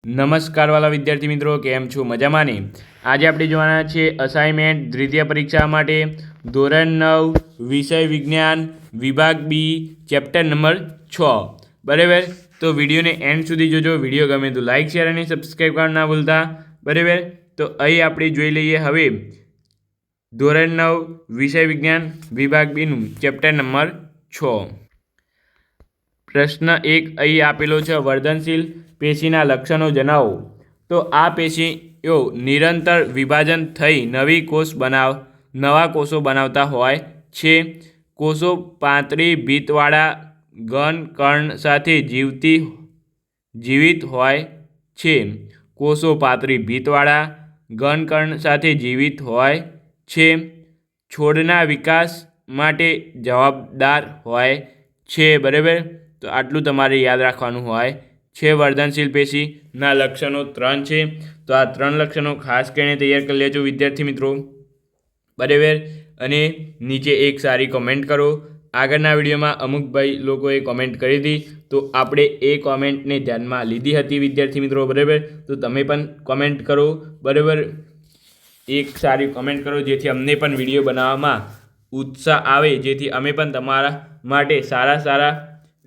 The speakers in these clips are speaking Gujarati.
નમસ્કાર વાલા વિદ્યાર્થી મિત્રો, કેમ છો? મજામાં ને? આજે આપણે જોવાના છે અસાઇનમેન્ટ દ્વિતીય પરીક્ષા માટે ધોરણ 9 વિષય વિજ્ઞાન વિભાગ બી ચેપ્ટર નંબર 6. બરાબર, તો વિડીયોને એન્ડ સુધી જોજો. વિડીયો ગમે તો લાઇક શેર અને સબસ્ક્રાઈબ કરવાનું ના ભૂલતા. બરાબર, તો અહીં આપણે જોઈ લઈએ હવે ધોરણ 9 વિષય વિજ્ઞાન વિભાગ બીનું ચેપ્ટર નંબર 6. પ્રશ્ન 1 અહીં આપેલો છે, વર્ધનશીલ પેશીના લક્ષણો જણાવો. તો આ પેશીઓ નિરંતર વિભાજન થઈ નવા કોષો બનાવતા હોય છે. કોષો પાતળી ભીતવાળા ઘન કણ સાથે જીવિત હોય છે. કોષો પાતળી ભીતવાળા ઘન કણ સાથે જીવિત હોય છે. છોડના વિકાસ માટે જવાબદાર હોય છે. બરાબર, તો આટલું તમારે યાદ રાખવાનું હોય છે. વર્ધનશીલ પેશીના લક્ષણો 3 છે, તો આ 3 લક્ષણો ખાસ કરીને તૈયાર કરી લેજો વિદ્યાર્થી મિત્રો. બરાબર, અને નીચે એક સારી કોમેન્ટ કરો. આગળના વિડીયોમાં અમુક ભાઈ લોકોએ કોમેન્ટ કરી હતી, તો આપણે એ કોમેન્ટને ધ્યાનમાં લીધી હતી વિદ્યાર્થી મિત્રો. બરાબર, તો તમે પણ કોમેન્ટ કરો. બરાબર, એક સારી કોમેન્ટ કરો જેથી અમને પણ વિડીયો બનાવવામાં ઉત્સાહ આવે, જેથી અમે પણ તમારા માટે સારા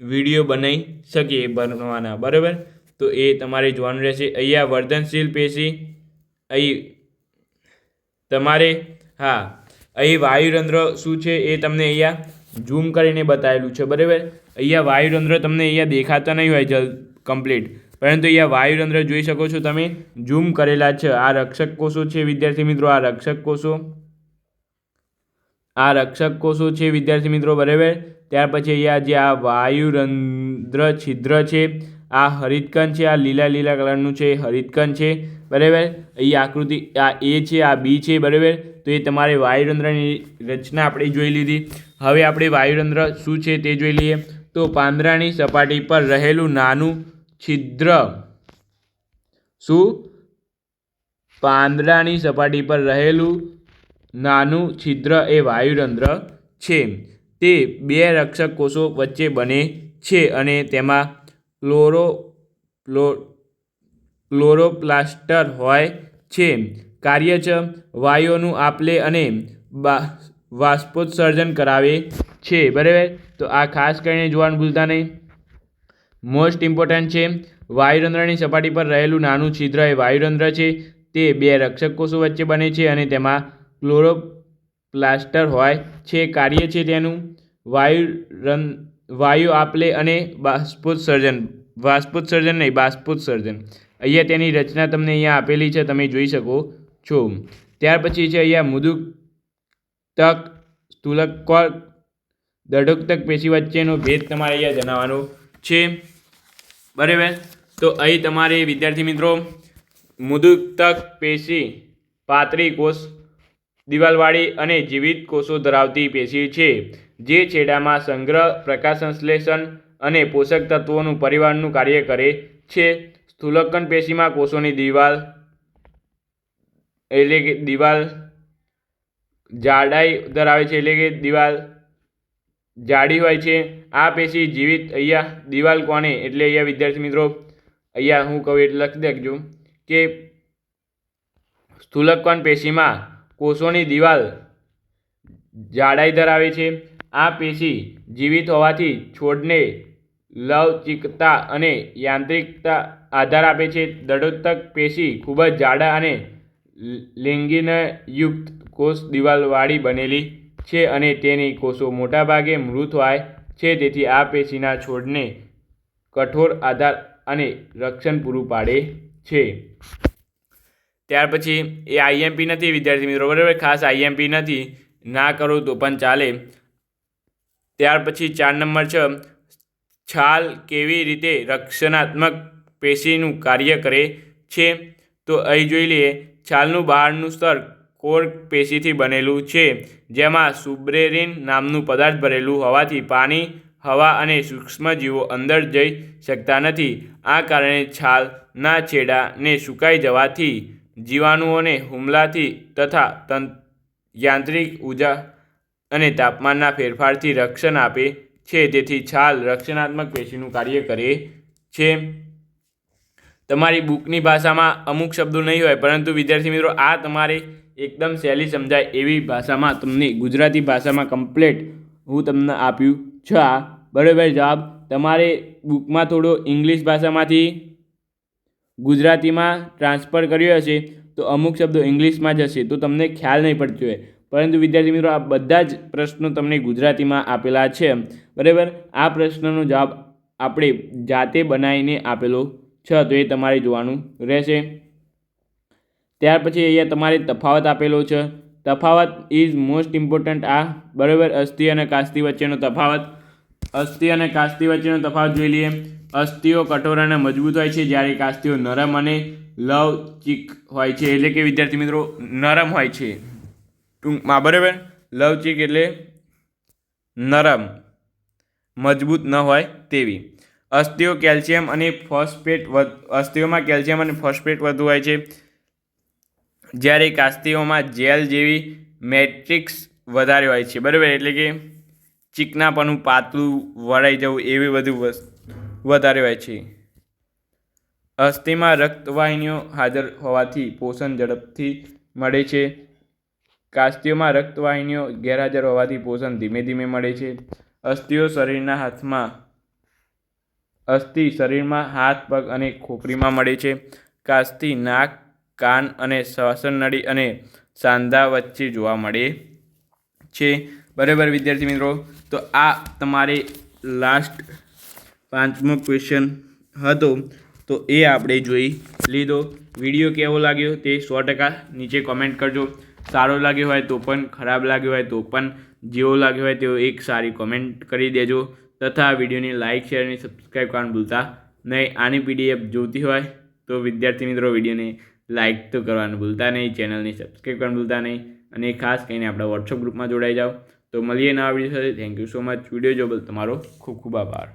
વિડીયો બનાવી શકીએ બનવાના. બરાબર, તો એ તમારે જોવાનું રહેશે. અહીંયા વર્ધનશીલ પેશી અહીં તમારે અહીં વાયુરંધ્ર શું છે એ તમને અહીંયા ઝૂમ કરીને બતાવેલું છે. બરાબર, અહીંયા વાયુરંધ્ર તમને અહીંયા દેખાતા નહીં હોય કમ્પ્લીટ, પરંતુ અહીંયા વાયુરંધ્ર જોઈ શકો છો તમે, ઝૂમ કરેલા છે. આ રક્ષક કોષો છે વિદ્યાર્થી મિત્રો. આ રક્ષક કોષો છે વિદ્યાર્થી મિત્રો. બરાબર, ત્યાર પછી અહીંયા જે આ વાયુરંધ્ર છિદ્ર છે, આ હરિતકણ છે. આ લીલા કલરનું છે હરિતકણ છે. બરાબર, અહીંયા આકૃતિ આ એ છે, આ બી છે. બરાબર, તો એ તમારે વાયુરંધ્રની રચના આપણે જોઈ લીધી. હવે આપણે વાયુરંધ્ર શું છે તે જોઈ લઈએ. તો પાંદડાની સપાટી પર રહેલું નાનું છિદ્ર, પાંદડાની સપાટી પર રહેલું નાનું છિદ્ર એ વાયુરંધ્ર છે. તે 2 રક્ષક કોષો વચ્ચે બને છે અને તેમાં ક્લોરોપ્લાસ્ટર હોય છે. કાર્ય છે વાયુઓનું આપલે અને વાષ્પોત્સર્જન કરાવે છે. બરાબર, તો આ ખાસ કરીને જોવાનું ભૂલતા નહીં. મોસ્ટ ઇમ્પોર્ટન્ટ છે. વાયુરંધ્રની સપાટી પર રહેલું નાનું છિદ્ર એ વાયુરંધ્ર છે. તે 2 રક્ષક કોષો વચ્ચે બને છે અને તેમાં ક્લોરોપ્લાસ્ટર હોય છે. કાર્ય છે તેનું વાયુ આપલે અને બાષ્પોત્સર્જન. અહીંયા તેની રચના તમને અહીંયા આપેલી છે, તમે જોઈ શકો છો. ત્યાર પછી છે અહીંયા મૃદુતક સ્થૂલક દઢોક્તક પેશી વચ્ચેનો ભેદ તમારે અહીંયા જણાવવાનો છે. બરાબર, તો અહીં તમારે વિદ્યાર્થી મિત્રો મૃદુતક પેશી પાતળી કોષ દિવાલવાળી અને જીવિત કોષો ધરાવતી પેશી છે, જે છેડામાં સંગ્રહ, પ્રકાશસંશ્લેષણ અને પોષક તત્વોનું પરિવહનનું કાર્ય કરે છે. સ્થૂલકણ પેશીમાં કોષોની દિવાલ જાડાઈ ધરાવે છે, એટલે કે દિવાલ જાડી હોય છે. આ પેશી જીવિત, અહીંયા દિવાલ કોને એટલે અહીંયા વિદ્યાર્થી મિત્રો અહીંયા હું કહું એટલે લખી દેજો કે સ્થૂલકણ પેશીમાં કોષોની દિવાલ જાડાઈ ધરાવે છે. આ પેશી જીવિત હોવાથી છોડને લવચિકતા અને યાંત્રિકતા આધાર આપે છે. દઢોક્તક પેશી ખૂબ જ જાડા અને લિગ્નનયુક્ત કોષ દિવાલવાળી બનેલી છે અને તેની કોષો મોટાભાગે મૃત હોય છે. તેથી આ પેશીના છોડને કઠોર આધાર અને રક્ષણ પૂરું પાડે છે. ત્યાર પછી એ આઈએમપી નથી વિદ્યાર્થી મિત્રો. બરાબર, ખાસ આઈએમપી નથી, ના કરો તો પણ ચાલે. ત્યાર પછી 4 નંબર છે, છાલ કેવી રીતે રક્ષણાત્મક પેશીનું કાર્ય કરે છે. તો અહીં જોઈ લઈએ. છાલનું બહારનું સ્તર કોર પેશીથી બનેલું છે, જેમાં સુબ્રેરીન નામનું પદાર્થ ભરેલું હોવાથી પાણી, હવા અને સૂક્ષ્મજીવો અંદર જઈ શકતા નથી. આ કારણે છાલના છેડાને સુકાઈ જવાથી, જીવાણુઓને હુમલાથી તથા યાંત્રિક ઊર્જા અને તાપમાનના ફેરફારથી રક્ષણ આપે છે. તેથી છાલ રક્ષણાત્મક પેશીનું કાર્ય કરે છે. તમારી બુકની ભાષામાં અમુક શબ્દો નહીં હોય, પરંતુ વિદ્યાર્થી મિત્રો આ તમારે એકદમ સહેલી સમજાય એવી ભાષામાં તમને ગુજરાતી ભાષામાં કમ્પ્લીટ હું તમને આપ્યું છે આ બરાબર જવાબ. તમારે બુકમાં થોડો ઇંગ્લિશ ભાષામાંથી ગુજરાતીમાં ટ્રાન્સફર કર્યો હશે તો અમુક શબ્દો ઇંગ્લિશમાં જ હશે, તો તમને ખ્યાલ નહીં પડતો હોય. પરંતુ વિદ્યાર્થી મિત્રો આ બધા જ પ્રશ્નો તમને ગુજરાતીમાં આપેલા છે બરાબર. આ પ્રશ્નનો જવાબ આપણે જાતે બનાવીને આપેલો છે, તો એ તમારે જોવાનું રહેશે. ત્યાર પછી અહીંયા તમારે તફાવત આપેલો છે. તફાવત ઇઝ મોસ્ટ ઇમ્પોર્ટન્ટ આ બરાબર. અસ્થિ અને કાસ્તી વચ્ચેનો તફાવત. અસ્થિ અને કાસ્તી વચ્ચેનો તફાવત જોઈ લઈએ. અસ્થિઓ કઠોર અને મજબૂત હોય છે, જ્યારે કાસ્તીઓ નરમ અને લવચીક હોય છે. એટલે કે વિદ્યાર્થી મિત્રો નરમ હોય છે ટૂંકમાં બરાબર. લવચીક એટલે નરમ, મજબૂત ન હોય તેવી. અસ્થિઓ કેલ્શિયમ અને ફોસ્ફેટ અસ્થિઓમાં કેલ્શિયમ અને ફોસ્ફેટ વધુ હોય છે, જ્યારે કાસ્તીઓમાં જેલ જેવી મેટ્રિક્સ વધારે હોય છે બરાબર. એટલે કે ચીકનાપણું, પાતળું, વળાઈ જવું એવી બધું વધારે હોય છે. અસ્થિમાં રક્તવાહિનીઓ હાજર હોવાથી પોષણ ઝડપથી મળે છે. કાસ્તીઓમાં રક્તવાહિનીઓ ગેરહાજર હોવાથી પોષણ ધીમે ધીમે મળે છે. અસ્થિ શરીરમાં હાથ, પગ અને ખોપરીમાં મળે છે. કાસ્તી નાક, કાન અને શ્વસન નળી અને સાંધા વચ્ચે જોવા મળે છે બરાબર વિદ્યાર્થી મિત્રો. તો આ તમારે લાસ્ટ 5મો ક્વેશ્ચન હતો, તો એ આપણે જોઈ લીધો. વિડીયો કેવો લાગ્યો તે 100% નીચે કોમેન્ટ કરજો. સારો લાગ્યો હોય તો પણ, ખરાબ લાગ્યો હોય તો પણ, જેવો લાગ્યો હોય તેવો એક સારી કોમેન્ટ કરી દેજો. તથા વિડીયોની લાઇક, શેર અને સબસ્ક્રાઈબ કરવાનું ભૂલતા નહીં. આની PDF જોઈતી હોય તો વિદ્યાર્થી મિત્રો વિડીયોને લાઇક તો કરવાનું ભૂલતા નહીં, ચેનલને સબસ્ક્રાઈબ કરવાનું ભૂલતા નહીં, અને ખાસ કરીને આપણા વોટ્સઅપ ગ્રુપમાં જોડાઈ જાઓ. તો મળીએ નવા વિડીયો સાથે. Thank you so much. Video જોવા બદલ તમારો ખૂબ ખૂબ આભાર.